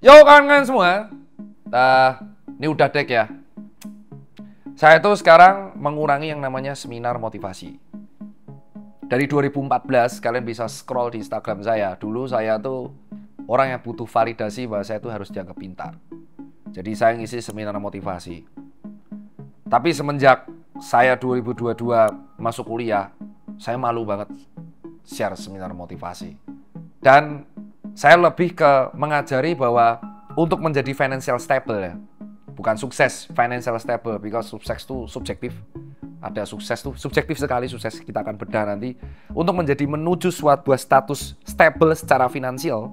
Yo kawan-kawan semua, ini udah dek ya. Saya tuh sekarang mengurangi yang namanya seminar motivasi. Dari 2014 kalian bisa scroll di Instagram saya. Dulu saya tuh orang yang butuh validasi bahwa saya tuh harus dianggap pintar. Jadi saya ngisi seminar motivasi. Tapi semenjak saya 2022 masuk kuliah, saya malu banget share seminar motivasi. Dan saya lebih ke mengajari bahwa untuk menjadi financial stable ya, bukan sukses, financial stable, because sukses itu subjektif. Ada sukses tuh subjektif sekali, sukses kita akan bedah nanti. Untuk menuju suatu status stable secara finansial,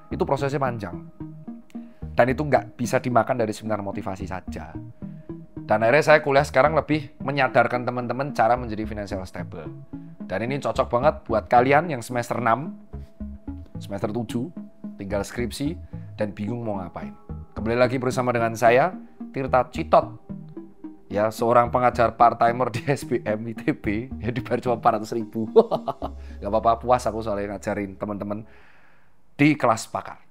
itu prosesnya panjang. Dan itu nggak bisa dimakan dari seminar motivasi saja. Dan akhirnya saya kuliah sekarang lebih menyadarkan teman-teman cara menjadi financial stable. Dan ini cocok banget buat kalian yang semester 6, semester 7, tinggal skripsi, dan bingung mau ngapain. Kembali lagi bersama dengan saya, Tirta Citot. Ya, seorang pengajar part-timer di SBM ITB, yang dibayar cuma 400.000. Gak apa-apa, puas aku soalnya ngajarin teman-teman di kelas pakar.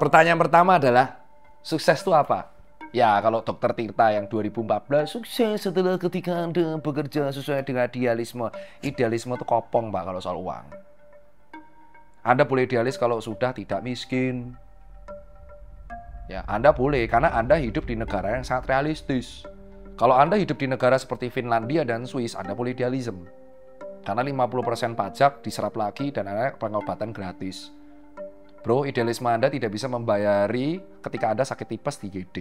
Pertanyaan pertama adalah, sukses itu apa? Ya, kalau Dokter Tirta yang 2014, sukses setelah ketika Anda bekerja sesuai dengan idealisme. Idealisme itu kopong, Pak, kalau soal uang. Anda boleh idealis kalau sudah tidak miskin. Ya, Anda boleh, karena Anda hidup di negara yang sangat realistis. Kalau Anda hidup di negara seperti Finlandia dan Swiss, Anda boleh idealisme. Karena 50% pajak diserap lagi dan ada pengobatan gratis. Bro, idealisme Anda tidak bisa membayari ketika Anda sakit tipes di IGD.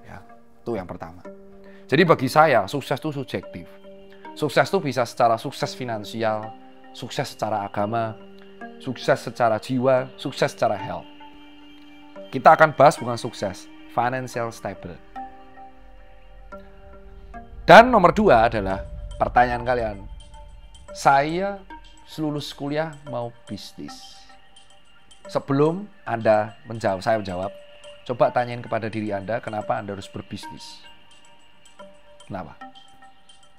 Ya, itu yang pertama. Jadi bagi saya, sukses itu subjektif. Sukses itu bisa secara sukses finansial, sukses secara agama, sukses secara jiwa, sukses secara health. Kita akan bahas bukan sukses, financial stable. Dan nomor 2 adalah pertanyaan kalian. Saya lulus kuliah mau bisnis. Sebelum Anda menjawab, saya menjawab, coba tanyain kepada diri Anda, kenapa Anda harus berbisnis? Kenapa?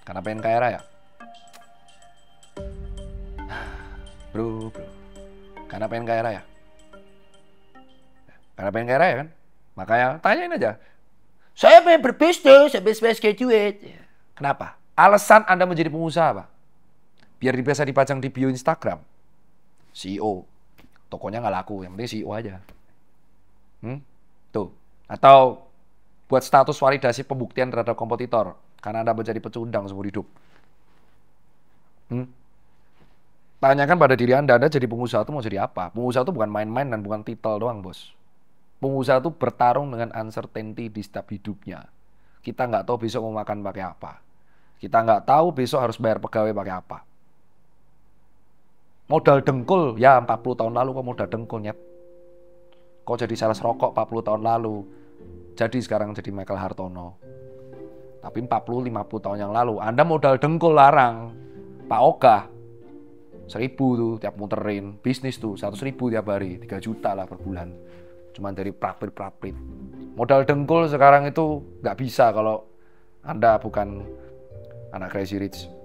Karena pengen kaya raya? Bro. Karena pengen kaya raya? Karena pengen kaya raya kan? Makanya tanyain aja. Saya pengen berbisnis, saya bisnis graduate. Kenapa? Alasan Anda menjadi pengusaha apa? Biar biasa dipajang di bio Instagram. CEO. Tokonya nggak laku, yang penting CEO aja. Tuh. Atau buat status validasi pembuktian terhadap kompetitor, karena Anda menjadi pecundang seumur hidup. Tanyakan pada diri Anda jadi pengusaha itu mau jadi apa? Pengusaha itu bukan main-main dan bukan titel doang, bos. Pengusaha itu bertarung dengan uncertainty di setiap hidupnya. Kita nggak tahu besok mau makan pakai apa. Kita nggak tahu besok harus bayar pegawai pakai apa. Modal dengkul, ya 40 tahun lalu kok modal dengkul, nyet. Kok jadi sales rokok 40 tahun lalu. Jadi sekarang jadi Michael Hartono. Tapi 40-50 tahun yang lalu, Anda modal dengkul larang. Pak Oga, 1.000 tuh tiap muterin. Bisnis tuh, 100.000 tiap hari. 3 juta lah per bulan. Cuman dari prakrit. Modal dengkul sekarang itu nggak bisa kalau Anda bukan anak Crazy Rich.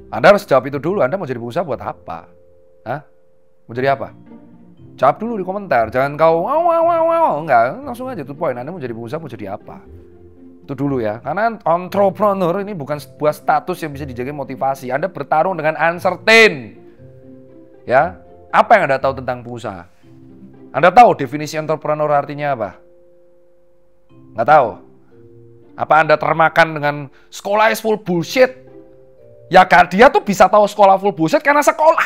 Anda harus jawab itu dulu. Anda mau jadi pengusaha buat apa? Hah? Mau jadi apa? Jawab dulu di komentar. Jangan kau enggak, langsung aja tuh poin. Anda mau jadi pengusaha mau jadi apa? Itu dulu ya. Karena entrepreneur ini bukan sebuah status yang bisa dijadikan motivasi. Anda bertarung dengan uncertain. Ya. Apa yang Anda tahu tentang pengusaha? Anda tahu definisi entrepreneur artinya apa? Nggak tahu. Apa Anda termakan dengan sekolah is full bullshit? Ya kan, dia tuh bisa tahu sekolah full bullshit karena sekolah.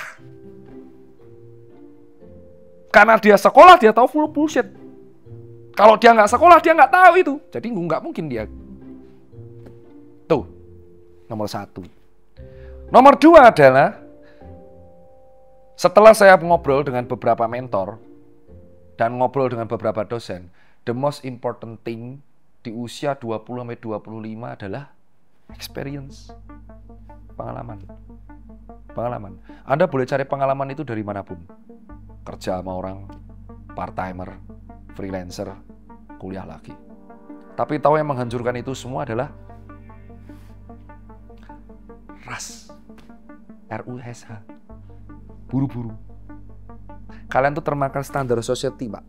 Karena dia sekolah, dia tahu full bullshit. Kalau dia nggak sekolah, dia nggak tahu itu. Jadi nggak mungkin dia. Tuh, nomor 1. Nomor 2 adalah, setelah saya ngobrol dengan beberapa mentor, dan ngobrol dengan beberapa dosen, the most important thing di usia 20-25 adalah experience. Pengalaman. Anda boleh cari pengalaman itu dari manapun. Kerja sama orang, part-timer, freelancer, kuliah lagi. Tapi tahu yang menghancurkan itu semua adalah RAS, RUSH, buru-buru. Kalian tuh termakan standar society, Pak.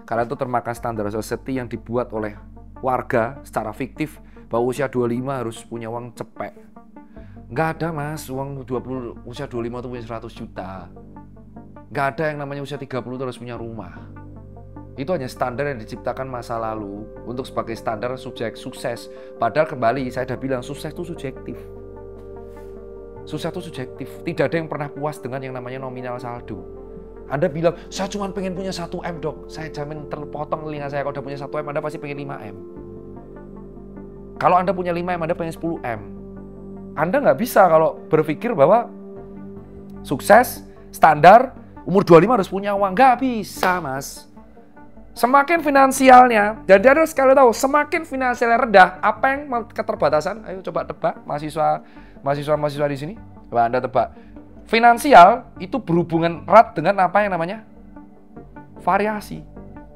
Kalian tuh termakan standar society yang dibuat oleh warga secara fiktif bahwa usia 25 harus punya uang cepek. Nggak ada, Mas, uang 20, usia 25 tuh punya 100 juta. Nggak ada yang namanya usia 30 tuh harus punya rumah. Itu hanya standar yang diciptakan masa lalu untuk sebagai standar subjek sukses. Padahal kembali, saya udah bilang, sukses itu subjektif. Sukses itu subjektif. Tidak ada yang pernah puas dengan yang namanya nominal saldo. Anda bilang, saya cuma pengen punya 1M, Dok. Saya jamin terpotong telinga saya kalau udah punya 1M, Anda pasti pengen 5M. Kalau Anda punya 5M, Anda pengen 10M. Anda nggak bisa kalau berpikir bahwa sukses, standar, umur 25 harus punya uang. Nggak bisa, Mas. Semakin finansialnya, dan Anda sekali tahu, semakin finansialnya rendah, apa yang keterbatasan? Ayo coba tebak, mahasiswa di sini. Coba Anda tebak. Finansial itu berhubungan erat dengan apa yang namanya variasi,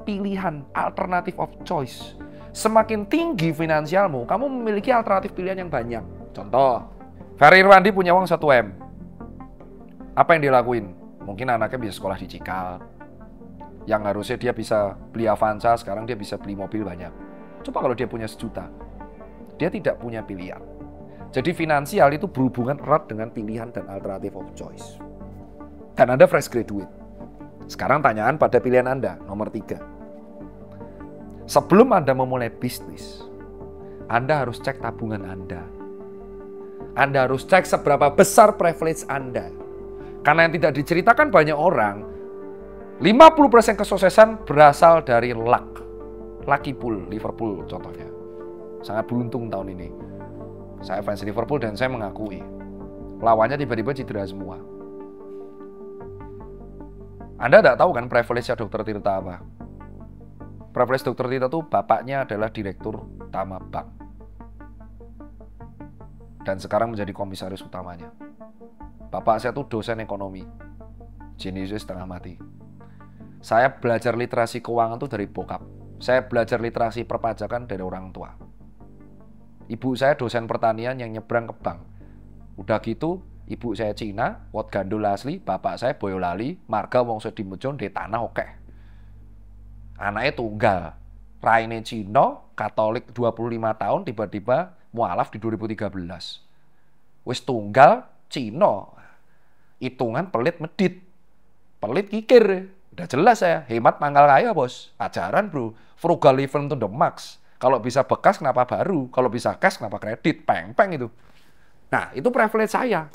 pilihan, alternative of choice. Semakin tinggi finansialmu, kamu memiliki alternatif pilihan yang banyak. Contoh, Ferry Irwandi punya uang 1M. Apa yang dia lakuin? Mungkin anaknya bisa sekolah di Cikal. Yang harusnya dia bisa beli Avanza, sekarang dia bisa beli mobil banyak. Coba kalau dia punya 1 juta. Dia tidak punya pilihan. Jadi finansial itu berhubungan erat dengan pilihan dan alternative of choice. Dan Anda fresh graduate. Sekarang tanyaan pada pilihan Anda, nomor 3. Sebelum Anda memulai bisnis, Anda harus cek tabungan Anda. Anda harus cek seberapa besar privilege Anda. Karena yang tidak diceritakan banyak orang, 50% kesuksesan berasal dari luck. Lucky Pool, Liverpool contohnya. Sangat beruntung tahun ini. Saya fans Liverpool dan saya mengakui. Lawannya tiba-tiba cedera semua. Anda tidak tahu kan privilege-nya Dr. Tirta apa? Privilege Dr. Tirta itu bapaknya adalah direktur utama bank. Dan sekarang menjadi komisaris utamanya. Bapak saya itu dosen ekonomi. Jeniusnya setengah mati. Saya belajar literasi keuangan itu dari bokap. Saya belajar literasi perpajakan dari orang tua. Ibu saya dosen pertanian yang nyebrang ke bank. Udah gitu, ibu saya Cina, wot gandul asli, bapak saya Boyolali, marga wong Sedimejon di tanah oke. Anaknya tunggal. Raine Cina, Katolik 25 tahun, tiba-tiba mualaf di 2013. Wis tunggal, Cina. Hitungan pelit medit. Pelit kikir. Udah jelas saya, hemat mangkal kaya, Bos. Ajaran, Bro. Frugal living to the max. Kalau bisa bekas, kenapa baru? Kalau bisa cash, kenapa kredit? Peng-peng itu. Nah, itu privilege saya.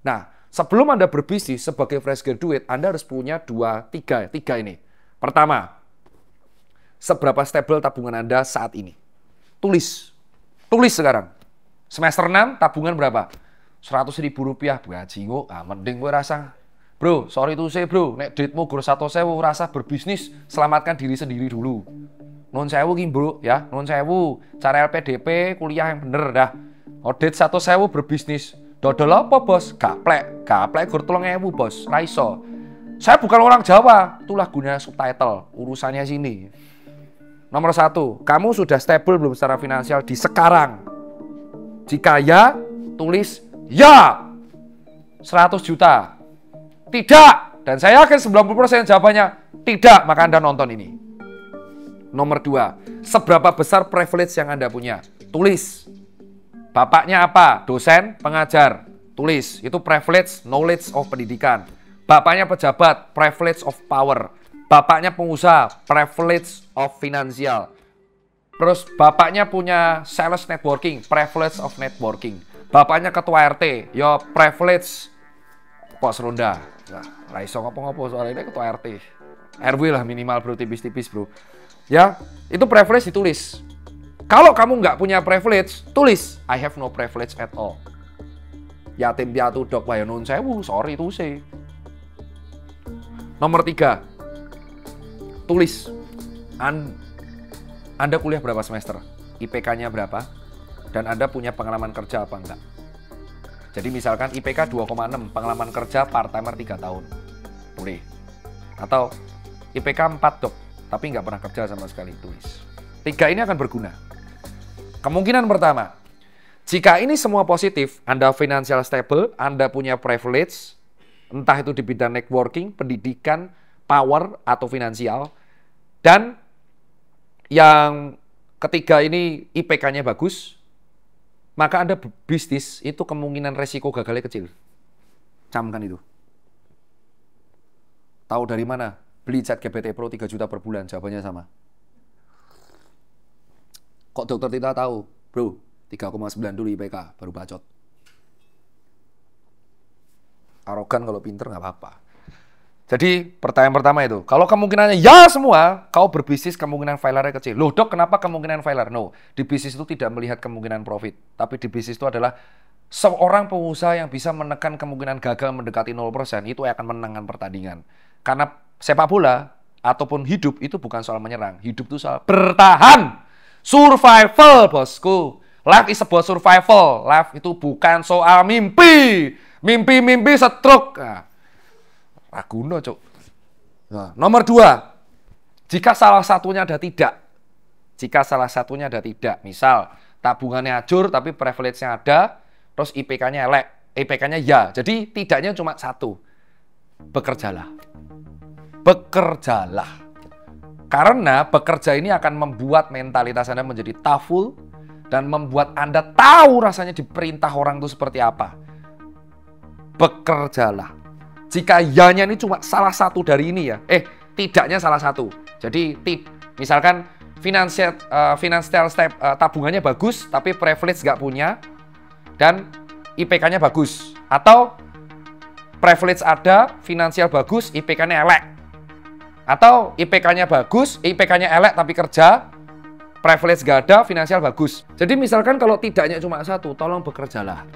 Nah, sebelum Anda berbisnis sebagai fresh graduate, Anda harus punya tiga ini. Pertama, seberapa stable tabungan Anda saat ini? Tulis sekarang. Semester 6, tabungan berapa? 100.000 rupiah. Gaji kok, mending gue rasa. Bro, sorry to say bro, nek duitmu gur 100.000 rasa berbisnis, selamatkan diri sendiri dulu. Nun sewu ki bro, ya, nun sewu. Cara LPDP, kuliah yang bener dah. Audit 100.000 berbisnis. Dodol apa bos? Gaplek gur 3.000 bos, raiso. Saya bukan orang Jawa, itulah gunanya subtitle, urusannya sini. Nomor 1, kamu sudah stable belum secara finansial di sekarang? Jika ya, tulis ya. 100 juta. Tidak. Dan saya yakin 90% jawabannya tidak, maka Anda nonton ini. Nomor 2, seberapa besar privilege yang Anda punya? Tulis. Bapaknya apa? Dosen, pengajar. Tulis. Itu privilege, knowledge of pendidikan. Bapaknya pejabat, privilege of power. Bapaknya pengusaha, privilege of financial. Terus bapaknya punya sales networking, privilege of networking. Bapaknya ketua RT, ya privilege pos ronda. Nah, raiso ngopo-ngopo soalnya ini ketua RT. RW lah minimal bro, tipis-tipis bro. Ya, itu privilege ditulis. Kalau kamu nggak punya privilege, tulis I have no privilege at all. Yatim piatu dok wae nun sewu, sorry tuh sih. Nomor 3, tulis Anda kuliah berapa semester, IPK-nya berapa, dan Anda punya pengalaman kerja apa enggak. Jadi misalkan IPK 2,6, pengalaman kerja part-timer 3 tahun. Boleh. Atau IPK 4 dok, tapi nggak pernah kerja sama sekali, tulis. 3 ini akan berguna. Kemungkinan pertama, jika ini semua positif, Anda financial stable, Anda punya privilege, entah itu di bidang networking, pendidikan, power, atau finansial, dan yang ketiga ini IPK-nya bagus, maka Anda bisnis itu kemungkinan resiko gagalnya kecil. Camkan itu. Tahu dari mana? Beli ChatGPT Pro 3 juta per bulan, jawabannya sama. Kok dokter tidak tahu? Bro, 3,9 dulu IPK, baru bacot. Arogan kalau pinter nggak apa-apa. Jadi pertanyaan pertama itu, kalau kemungkinannya ya semua, kau berbisnis kemungkinan failure kecil. Loh dok, kenapa kemungkinan failure? No, di bisnis itu tidak melihat kemungkinan profit. Tapi di bisnis itu adalah seorang pengusaha yang bisa menekan kemungkinan gagal mendekati 0%, itu akan menangkan pertandingan. Karena sepak bola ataupun hidup itu bukan soal menyerang. Hidup itu soal bertahan. Survival, bosku. Life is about survival. Life itu bukan soal mimpi. Mimpi-mimpi stroke. Nah, raguno, cuk. Nah, nomor 2. Jika salah satunya ada tidak. Jika salah satunya ada tidak. Misal, tabungannya hancur tapi privilege-nya ada. Terus IPK-nya elek, IPK-nya ya. Jadi tidaknya cuma satu. Bekerjalah. Bekerjalah. Karena bekerja ini akan membuat mentalitas Anda menjadi toughful dan membuat Anda tahu rasanya diperintah orang itu seperti apa. Bekerjalah. Jika ya-nya ini cuma salah satu dari ini ya. Tidaknya salah satu. Jadi misalkan financial step tabungannya bagus tapi privilege nggak punya. Dan IPK-nya bagus. Atau privilege ada, finansial bagus, IPK-nya elek. Atau IPK-nya bagus, IPK-nya elek tapi kerja, privilege gak ada, finansial bagus. Jadi misalkan kalau tidaknya cuma satu, tolong bekerjalah.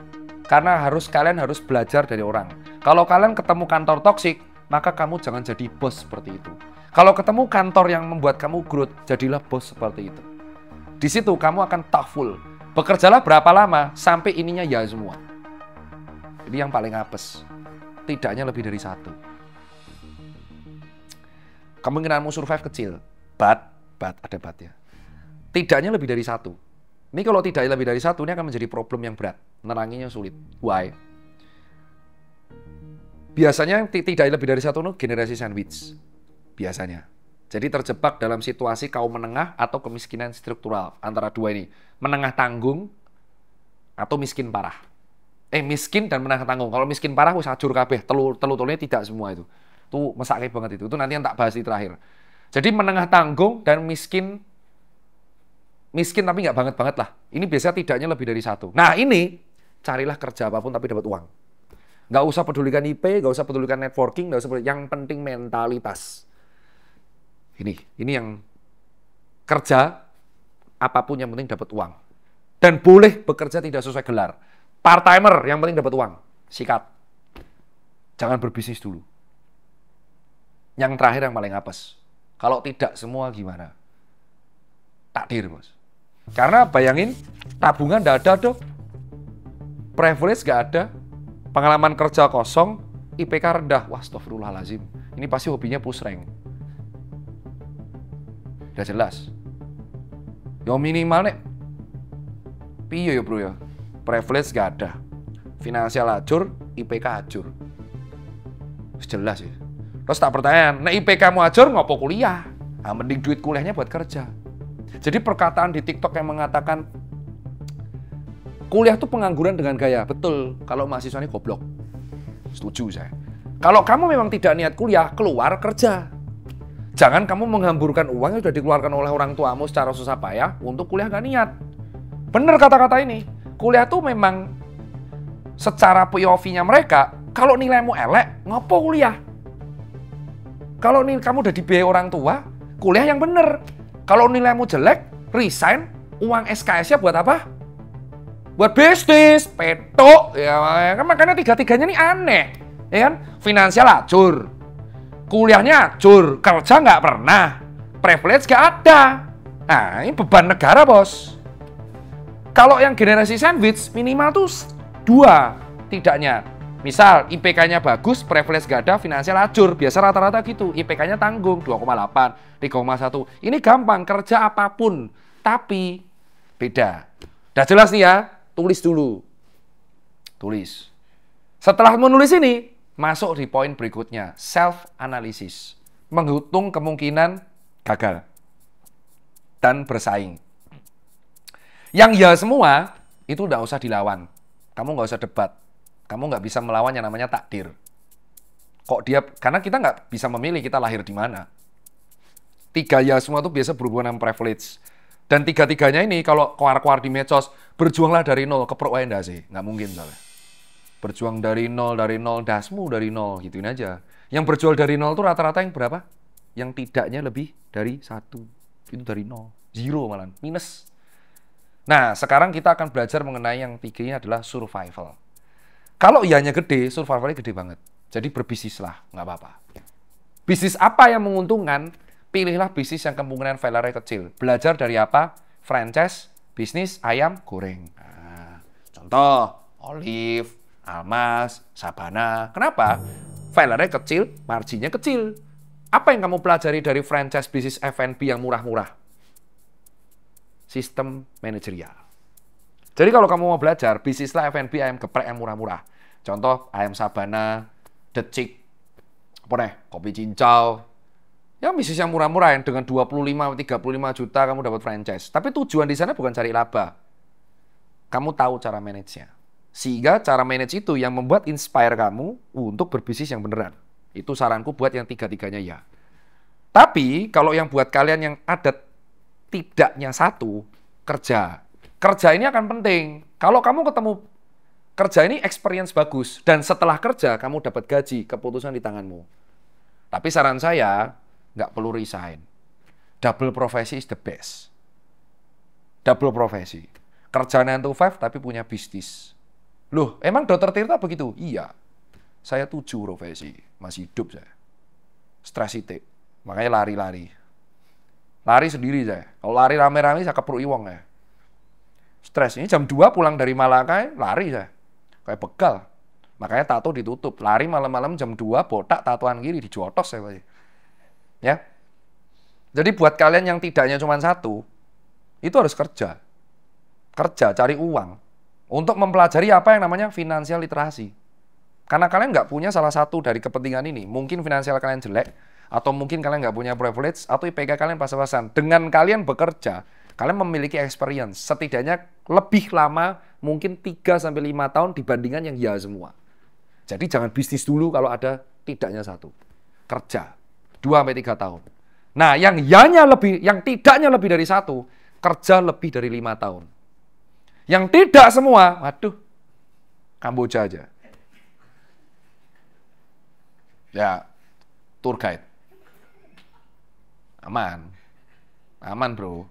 Karena kalian harus belajar dari orang. Kalau kalian ketemu kantor toksik, maka kamu jangan jadi bos seperti itu. Kalau ketemu kantor yang membuat kamu growth, jadilah bos seperti itu. Di situ kamu akan toughful. Bekerjalah berapa lama sampai ininya ya semua. Ini yang paling apes. Tidaknya lebih dari satu. Kemungkinanmu survive kecil. But ada but ya. Tidaknya lebih dari satu. Ini kalau tidaknya lebih dari satu, ini akan menjadi problem yang berat. Neranginya sulit. Why? Biasanya tidaknya lebih dari satu itu generasi sandwich. Biasanya. Jadi terjebak dalam situasi kaum menengah atau kemiskinan struktural. Antara dua ini. Menengah tanggung atau miskin parah. Miskin dan menengah tanggung. Kalau miskin parah, wis ajur kabeh. Telu-telunya tidak semua itu. Itu mesake banget itu. Itu nanti yang tak bahas di terakhir. Jadi menengah tanggung dan miskin tapi nggak banget-banget lah. Ini biasanya tidaknya lebih dari satu. Nah ini, carilah kerja apapun tapi dapat uang. Nggak usah pedulikan IP, nggak usah pedulikan networking, nggak usah yang penting mentalitas. Ini yang kerja, apapun yang penting dapat uang. Dan boleh bekerja tidak sesuai gelar. Part-timer yang penting dapat uang. Sikat. Jangan berbisnis dulu. Yang terakhir yang paling apes. Kalau tidak semua gimana? Takdir, bos. Karena bayangin, tabungan nggak ada, dok. Privilege nggak ada. Pengalaman kerja kosong, IPK rendah. Wah, astagfirullahaladzim. Ini pasti hobinya push rank. Udah jelas. Yo minimal nek. Piye ya bro ya? Privilege nggak ada. Finansial hancur, IPK hancur. Jelas ya. Terus tak pertanyaan, nek IPK-mu hancur, ngopo kuliah? Nah, mending duit kuliahnya buat kerja. Jadi perkataan di TikTok yang mengatakan kuliah tuh pengangguran dengan gaya. Betul, kalau mahasiswanya goblok. Setuju saya. Kalau kamu memang tidak niat kuliah, keluar kerja. Jangan kamu menghamburkan uang yang sudah dikeluarkan oleh orang tuamu secara susah payah untuk kuliah gak niat. Bener kata-kata ini. Kuliah tuh memang secara POV-nya mereka, kalau nilaimu elek, ngopo kuliah? Kalau kamu udah dibiayai orang tua, kuliah yang bener. Kalau nilaimu jelek, resign, uang SKS-nya buat apa? Buat bisnis, petok, ya kan makanya tiga-tiganya ini aneh, ya kan? Finansial hancur, kuliahnya hancur, kerja nggak pernah, privilege nggak ada. Nah, ini beban negara, bos. Kalau yang generasi sandwich, minimal tuh 2 tidaknya. Misal IPK-nya bagus, privilege gak ada, finansial ajur. Biasa rata-rata gitu. IPK-nya tanggung 2,8, 3,1. Ini gampang, kerja apapun. Tapi beda. Udah jelas nih ya, tulis dulu. Tulis. Setelah menulis ini, masuk di poin berikutnya, self-analysis. Menghitung kemungkinan gagal dan bersaing. Yang ya semua, itu udah usah dilawan. Kamu nggak usah debat. Kamu nggak bisa melawan yang namanya takdir. Karena kita nggak bisa memilih kita lahir di mana. 3 ya semua itu biasa berhubungan dengan privilege. Dan 3-3-nya ini kalau keluar-keluar di medsos, berjuanglah dari nol, keprok wae ndak sih? Nggak mungkin soalnya. Berjuang dari nol, dasmu dari nol, gituin aja. Yang berjuang dari nol itu rata-rata yang berapa? Yang tidaknya lebih dari 1. Itu dari nol. 0 malah, minus. Nah, sekarang kita akan belajar mengenai yang 3 ini adalah survival. Kalau ianya gede, survivalnya gede banget. Jadi berbisnislah, nggak apa-apa. Bisnis apa yang menguntungkan? Pilihlah bisnis yang kemungkinan failure kecil. Belajar dari apa? Franchise, bisnis ayam goreng. Nah, contoh, Olive, Almas, Sabana. Kenapa? Failure kecil, marginnya kecil. Apa yang kamu pelajari dari franchise bisnis F&B yang murah-murah? Sistem manajerial. Jadi kalau kamu mau belajar, bisnislah F&B ayam geprek yang murah-murah. Contoh, ayam Sabana, Decik, kopi cincau. Yang bisnis yang murah-murah yang dengan 25-35 juta kamu dapat franchise. Tapi tujuan di sana bukan cari laba. Kamu tahu cara manage-nya. Sehingga cara manage itu yang membuat inspire kamu untuk berbisnis yang beneran. Itu saranku buat yang 3-3-nya ya. Tapi kalau yang buat kalian yang ada tidaknya 1, kerja. Kerja ini akan penting. Kalau kamu ketemu kerja ini experience bagus. Dan setelah kerja, kamu dapat gaji, keputusan di tanganmu. Tapi saran saya, nggak perlu resign. Double profesi is the best. Double profesi. Kerja 9 to 5 tapi punya bisnis. Loh, emang Dr. Tirta begitu? Iya. Saya 7 profesi. Masih hidup saya. Stres titik. Makanya lari-lari. Lari sendiri saya. Kalau lari rame-rame saya kepruk iwong ya. Stres. Ini jam 2 pulang dari Malaka, lari saya. Kayak begal. Makanya tato ditutup. Lari malam-malam jam 2, botak, tatoan kiri, dijotos saya. Ya. Jadi buat kalian yang tidaknya cuma 1, itu harus kerja. Kerja, cari uang. Untuk mempelajari apa yang namanya financial literasi. Karena kalian nggak punya salah satu dari kepentingan ini. Mungkin finansial kalian jelek, atau mungkin kalian nggak punya privilege, atau IPK kalian pas-pasan. Dengan kalian bekerja, kalian memiliki experience. Setidaknya lebih lama, mungkin 3-5 tahun dibandingkan yang ya semua. Jadi jangan bisnis dulu kalau ada tidaknya 1. Kerja. 2-3 tahun. Nah, yang tidaknya lebih dari 1, kerja lebih dari 5 tahun. Yang tidak semua, waduh, Kamboja aja. Ya, tour guide. Aman. Aman, bro.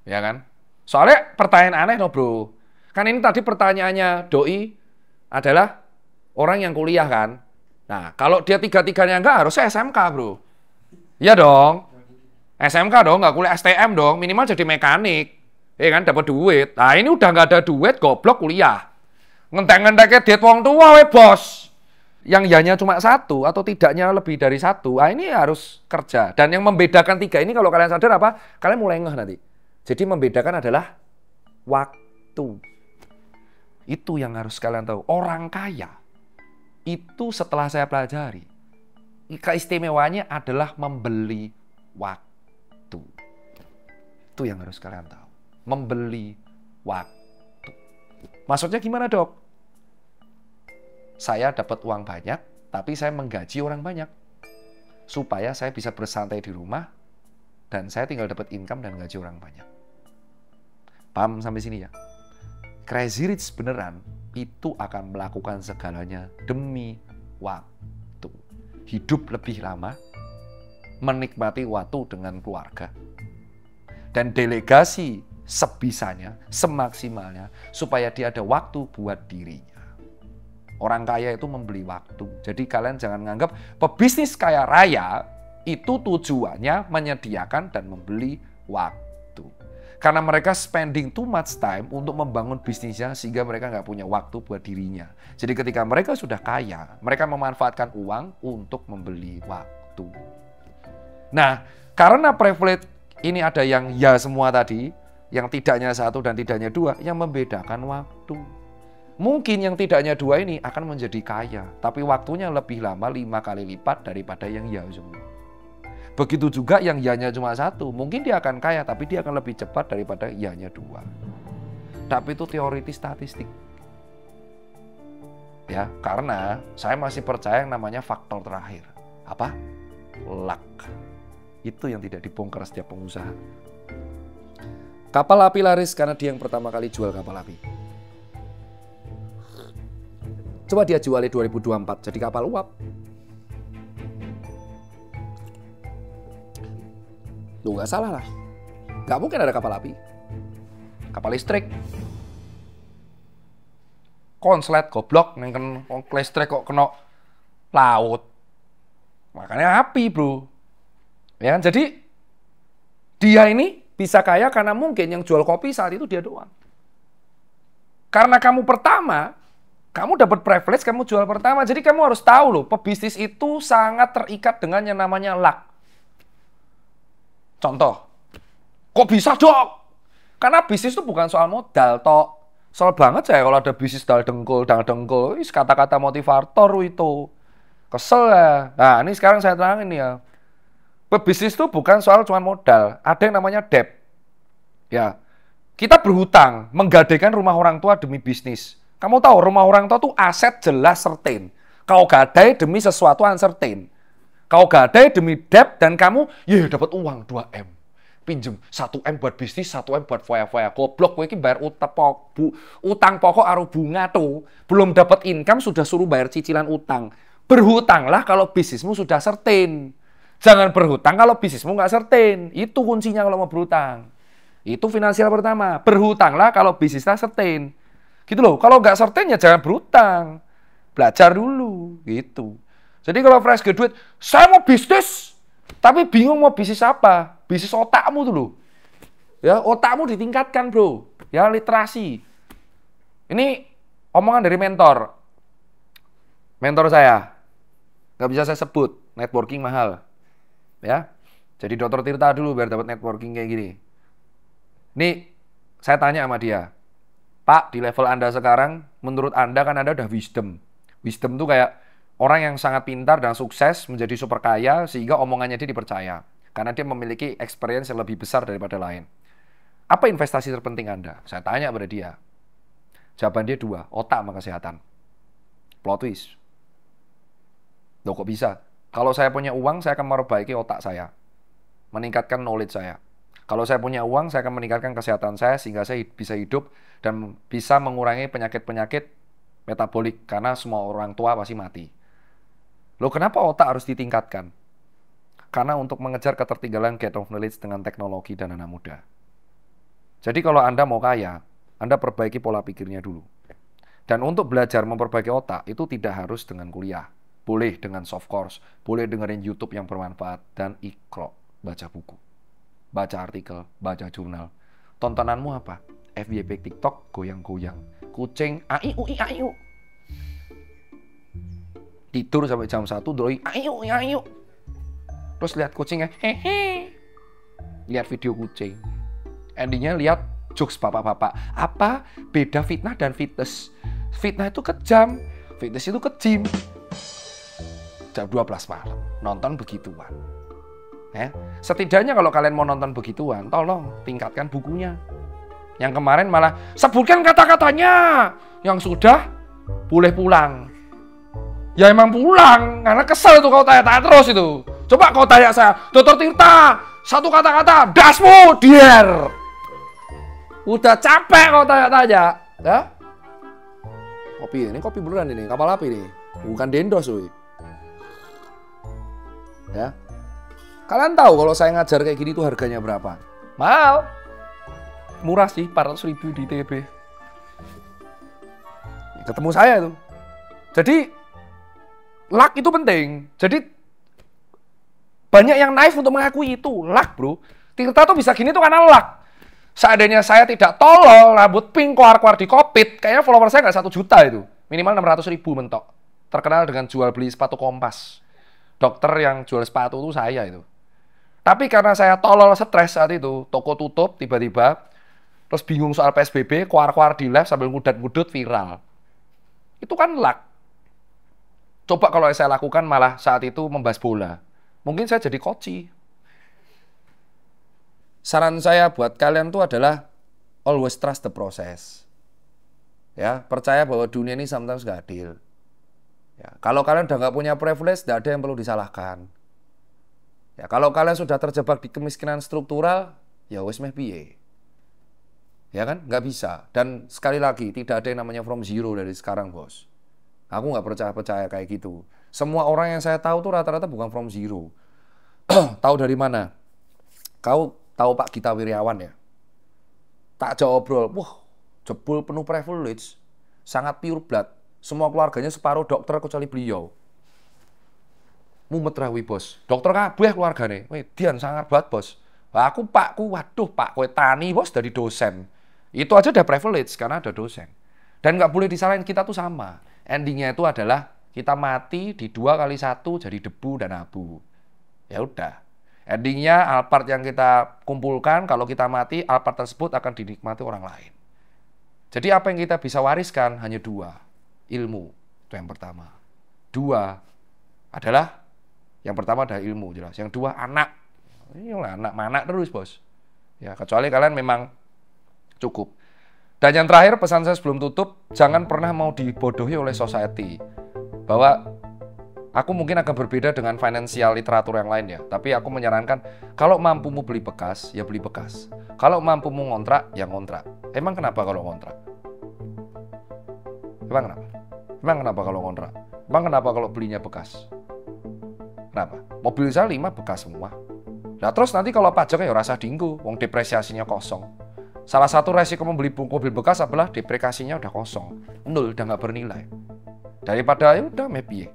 Ya kan? Soalnya pertanyaan aneh loh, bro. Kan ini tadi pertanyaannya Doi adalah orang yang kuliah kan? Nah, kalau dia 3-3-nya enggak, harusnya SMK, bro. Iya dong. SMK dong, nggak kuliah STM dong. Minimal jadi mekanik. Ya kan, dapat duit. Nah, ini udah nggak ada duit, goblok kuliah. Ngentek-ngenteknya diet wong tua, we bos. Yang yanya cuma 1 atau tidaknya lebih dari 1, nah ini harus kerja. Dan yang membedakan 3 ini kalau kalian sadar apa? Kalian mulai ngeh nanti. Jadi membedakan adalah waktu. Itu yang harus kalian tahu. Orang kaya, itu setelah saya pelajari, keistimewaannya adalah membeli waktu. Itu yang harus kalian tahu. Membeli waktu. Maksudnya gimana, Dok? Saya dapat uang banyak, tapi saya menggaji orang banyak. Supaya saya bisa bersantai di rumah, dan saya tinggal dapat income dan gaji orang banyak. Paham sampai sini ya? Crazy Rich beneran, itu akan melakukan segalanya demi waktu. Hidup lebih lama, menikmati waktu dengan keluarga. Dan delegasi sebisanya, semaksimalnya, supaya dia ada waktu buat dirinya. Orang kaya itu membeli waktu. Jadi kalian jangan menganggap pebisnis kaya raya itu tujuannya menyediakan dan membeli waktu. Karena mereka spending too much time untuk membangun bisnisnya sehingga mereka nggak punya waktu buat dirinya. Jadi ketika mereka sudah kaya, mereka memanfaatkan uang untuk membeli waktu. Nah, karena privilege ini ada yang ya semua tadi, yang tidaknya satu dan tidaknya dua, yang membedakan waktu. Mungkin yang tidaknya dua ini akan menjadi kaya, tapi waktunya lebih lama 5 kali lipat daripada yang ya semua. Begitu juga yang ya-nya cuma satu, mungkin dia akan kaya, tapi dia akan lebih cepat daripada ya-nya dua. Tapi itu teori statistik. Ya, karena saya masih percaya yang namanya faktor terakhir. Apa? Luck. Itu yang tidak dibongkar setiap pengusaha. Kapal api laris karena dia yang pertama kali jual kapal api. Coba dia jual di 2024 jadi kapal uap. Loh, nggak salah lah. Nggak mungkin ada kapal api. Kapal listrik. Konslet, goblok. Neng listrik kok kena laut. Makanya api, bro. Ya, jadi dia ini bisa kaya karena mungkin yang jual kopi saat itu dia doang. Karena kamu pertama, kamu dapat privilege, kamu jual pertama. Jadi kamu harus tahu loh, pebisnis itu sangat terikat dengan yang namanya luck. Contoh, kok bisa dok? Karena bisnis itu bukan soal modal, tok. Soal banget saya kalau ada bisnis dal dengkul, kata-kata motivator itu. Kesel ya. Nah, ini sekarang saya terangin ya. Pebisnis itu bukan soal cuma modal, ada yang namanya debt. Ya, kita berhutang, menggadaikan rumah orang tua demi bisnis. Kamu tahu, rumah orang tua itu aset jelas certain. Kau gadai demi sesuatu uncertain. Kau gadai demi debt dan kamu, dapat uang 2M. Pinjem 1M buat bisnis, 1M buat foya-foya. Goblok, gue ini bayar utang pokok aru bunga tuh. Belum dapat income, sudah suruh bayar cicilan utang. Berhutanglah kalau bisnismu sudah certain. Jangan berhutang kalau bisnismu nggak certain. Itu kuncinya kalau mau berhutang. Itu finansial pertama. Berhutanglah kalau bisnisnya certain. Gitu loh, kalau nggak certain ya jangan berhutang. Belajar dulu, gitu. Jadi kalau fresh graduate, saya mau bisnis, tapi bingung mau bisnis apa. Bisnis otakmu dulu. Ya, otakmu ditingkatkan, bro. Ya, literasi. Ini omongan dari mentor. Mentor saya. Nggak bisa saya sebut, networking mahal. Ya. Jadi Dr. Tirta dulu biar dapat networking kayak gini. Nih, saya tanya sama dia. Pak, di level Anda sekarang, menurut Anda kan Anda udah wisdom. Wisdom tuh kayak orang yang sangat pintar dan sukses menjadi super kaya sehingga omongannya dia dipercaya. Karena dia memiliki experience yang lebih besar daripada lain. Apa investasi terpenting Anda? Saya tanya pada dia. Jawaban dia 2, otak sama kesehatan. Plot twist. Loh kok bisa? Kalau saya punya uang, saya akan memperbaiki otak saya. Meningkatkan knowledge saya. Kalau saya punya uang, saya akan meningkatkan kesehatan saya sehingga saya bisa hidup dan bisa mengurangi penyakit-penyakit metabolik. Karena semua orang tua pasti mati. Loh kenapa otak harus ditingkatkan? Karena untuk mengejar ketertinggalan gap of knowledge dengan teknologi dan anak muda. Jadi kalau Anda mau kaya, Anda perbaiki pola pikirnya dulu. Dan untuk belajar memperbaiki otak, itu tidak harus dengan kuliah. Boleh dengan soft course, boleh dengerin YouTube yang bermanfaat, dan ikro, baca buku, baca artikel, baca jurnal. Tontonanmu apa? FYP TikTok, goyang-goyang. Kucing, aiu, aiu. Tidur sampai jam 1, doi, aiu, aiu. Terus lihat kucingnya, hehe. Lihat video kucing. Endingnya lihat jokes bapak-bapak. Apa beda fitnah dan fitness? Fitnah itu kejam, fitness itu kejim. Jam 12 malam, nonton begituan. Ya. Setidaknya kalau kalian mau nonton begituan, tolong tingkatkan bukunya. Yang kemarin malah, sebutkan kata-katanya. Yang sudah, boleh pulang. Ya emang pulang, karena kesel tuh kau tanya-tanya terus itu. Coba kau tanya saya, Dr. Tirta, satu kata-kata, dasmu, dier. Udah capek kau tanya-tanya. Ya? Kopi, ini kopi beneran ini, kapal api nih. Bukan dendos, woy. Ya. Kalian tahu kalau saya ngajar kayak gini tuh harganya berapa? Mahal. Murah sih, 400.000 di TB. Ketemu saya itu. Jadi, luck itu penting. Jadi, banyak yang naif untuk mengakui itu. Luck, bro. Tirta tuh bisa gini tuh karena luck. Seandainya saya tidak tolol, rambut pink, keluar-keluar di kopit, kayaknya follower saya nggak 1 juta itu. Minimal 600.000 mentok. Terkenal dengan jual beli sepatu Kompas. Dokter yang jual sepatu itu saya itu. Tapi karena saya tolol stres saat itu, toko tutup tiba-tiba, terus bingung soal PSBB, keluar-keluar di live sambil ngudut-ngudut viral. Itu kan luck. Coba kalau saya lakukan malah saat itu membahas bola. Mungkin saya jadi koci. Saran saya buat kalian tuh adalah always trust the process. Ya, percaya bahwa dunia ini sometimes gak adil. Ya, kalau kalian udah nggak punya privilege, tidak ada yang perlu disalahkan. Ya, kalau kalian sudah terjebak di kemiskinan struktural, ya wes meh piye. Ya kan, nggak bisa. Dan sekali lagi, tidak ada yang namanya from zero dari sekarang, bos. Aku nggak percaya kayak gitu. Semua orang yang saya tahu tuh rata-rata bukan from zero. Tahu dari mana? Kau tahu Pak Gita Wirjawan ya? Tak jauh obrol, wah, jebul penuh privilege, sangat pure blood. Semua keluarganya separuh dokter kecuali beliau. Mumet rawi bos, dokter kabeh keluargane. Dian sangar banget bos. Aku pakku, waduh pak, kowe tani bos dari dosen. Itu aja udah privilege karena ada dosen. Dan nggak boleh disalahin, kita tuh sama. Endingnya itu adalah kita mati di 2x1 jadi debu dan abu. Ya udah. Endingnya alpart yang kita kumpulkan, kalau kita mati, alpart tersebut akan dinikmati orang lain. Jadi apa yang kita bisa wariskan hanya 2. Ilmu, itu yang pertama. 2 adalah, yang pertama adalah ilmu, jelas. Yang 2, anak. Ini anak mana terus, bos. Ya, kecuali kalian memang cukup. Dan yang terakhir, pesan saya sebelum tutup, jangan pernah mau dibodohi oleh society. Bahwa aku mungkin akan berbeda dengan financial literatur yang lain ya. Tapi aku menyarankan, kalau mampumu beli bekas, ya beli bekas. Kalau mampumu ngontrak, ya ngontrak. Emang kenapa kalau ngontrak? Emang kenapa? Emang kenapa kalau ngontrak? Emang kenapa kalau belinya bekas? Kenapa? Mobil saya 5 bekas semua. Nah terus nanti kalau pajaknya ya rasa dinggo, wong depresiasinya kosong. Salah satu resiko membeli mobil bekas adalah depresiasinya udah kosong. 0, udah nggak bernilai. Daripada ya udah maybe.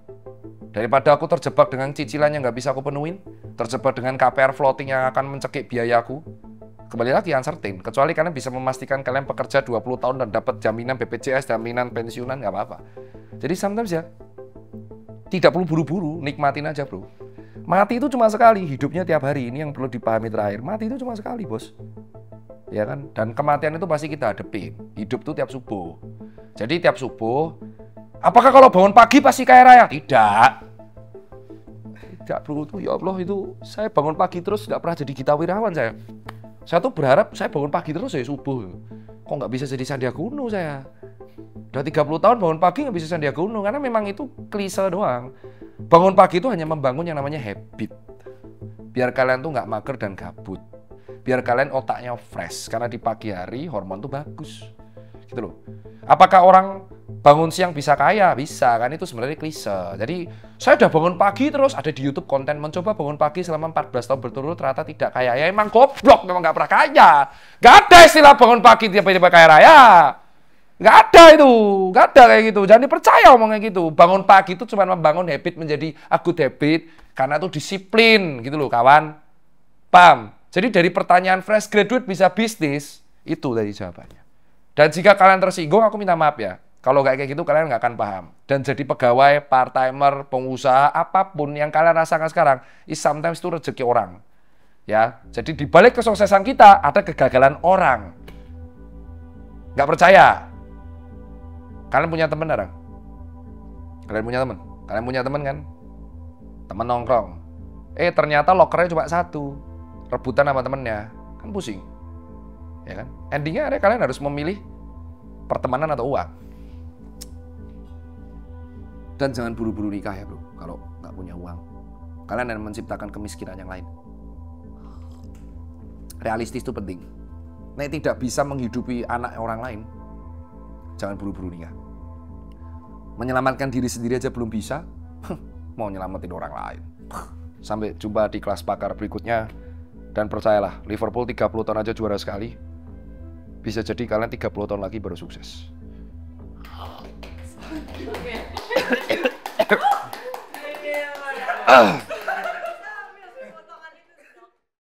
Daripada aku terjebak dengan cicilan yang nggak bisa aku penuhin, terjebak dengan KPR floating yang akan mencekik biayaku. Kembali lagi uncertain, kecuali kalian bisa memastikan kalian bekerja 20 tahun dan dapat jaminan BPJS, jaminan pensiunan, nggak apa-apa. Jadi sometimes ya, tidak perlu buru-buru, nikmatin aja bro. Mati itu cuma sekali, hidupnya tiap hari, ini yang perlu dipahami terakhir. Mati itu cuma sekali bos. Ya kan? Dan kematian itu pasti kita hadepin. Hidup itu tiap subuh. Jadi tiap subuh, apakah kalau bangun pagi pasti kaya raya? Tidak. Tidak bro, itu ya Allah itu, saya bangun pagi terus nggak pernah jadi Gita Wirjawan saya. Saya tuh berharap saya bangun pagi terus ya subuh. Kok nggak bisa jadi Sandiaga Uno saya? Udah 30 tahun bangun pagi nggak bisa Sandiaga Uno, karena memang itu klise doang. Bangun pagi itu hanya membangun yang namanya habit. Biar kalian tuh nggak mager dan gabut. Biar kalian otaknya fresh, karena di pagi hari hormon tuh bagus. Gitu loh. Apakah orang bangun siang bisa kaya? Bisa, kan itu sebenarnya klise. Jadi, saya udah bangun pagi terus ada di YouTube konten mencoba bangun pagi selama 14 tahun berturut-turut ternyata tidak kaya. Ya emang goblok, memang nggak pernah kaya. Nggak ada istilah bangun pagi tiba-tiba kaya raya. Nggak ada itu, nggak ada kayak gitu. Jangan dipercaya omongnya gitu. Bangun pagi itu cuma membangun habit menjadi a good habit karena itu disiplin gitu loh kawan. Paham? Jadi dari pertanyaan fresh graduate bisa bisnis, itu dari jawabannya. Dan jika kalian tersinggung, aku minta maaf ya. Kalau kayak gitu kalian nggak akan paham. Dan jadi pegawai, part-timer, pengusaha, apapun yang kalian rasakan sekarang, is sometimes itu rezeki orang. Ya, jadi di balik kesuksesan kita ada kegagalan orang. Nggak percaya? Kalian punya teman orang? Kalian punya teman? Kalian punya teman kan? Teman nongkrong. Ternyata lokernya cuma 1. Rebutan sama temennya. Kan pusing. Ya kan? Endingnya ada kalian harus memilih pertemanan atau uang. Dan jangan buru-buru nikah ya bro, kalau nggak punya uang. Kalian akan menciptakan kemiskinan yang lain. Realistis itu penting. Nek tidak bisa menghidupi anak orang lain, jangan buru-buru nikah. Menyelamatkan diri sendiri aja belum bisa, mau nyelamatin orang lain. Sampai jumpa di kelas pakar berikutnya. Dan percayalah, Liverpool 30 tahun aja juara sekali. Bisa jadi kalian 30 tahun lagi baru sukses. Okay.